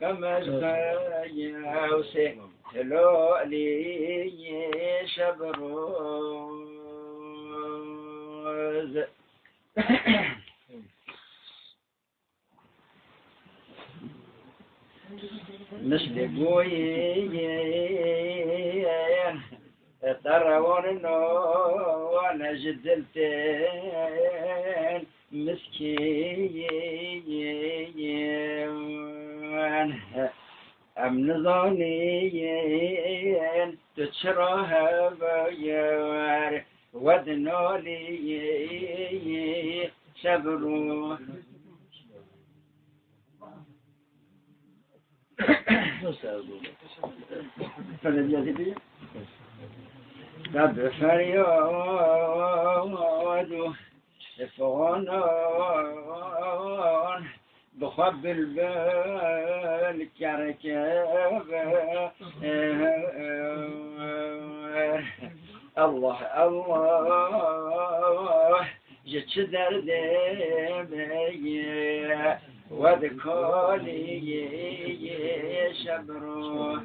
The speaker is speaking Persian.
قمش غيوسي تلو لي شبروز مثل قويين طرون وانا جدلتين مسكين أمن ظنين تشرها بيار ودنولي شبرو فلجأتي رب فرياد فغنان بخب البال كركب الله الله جتش دردي وذكالي شبرو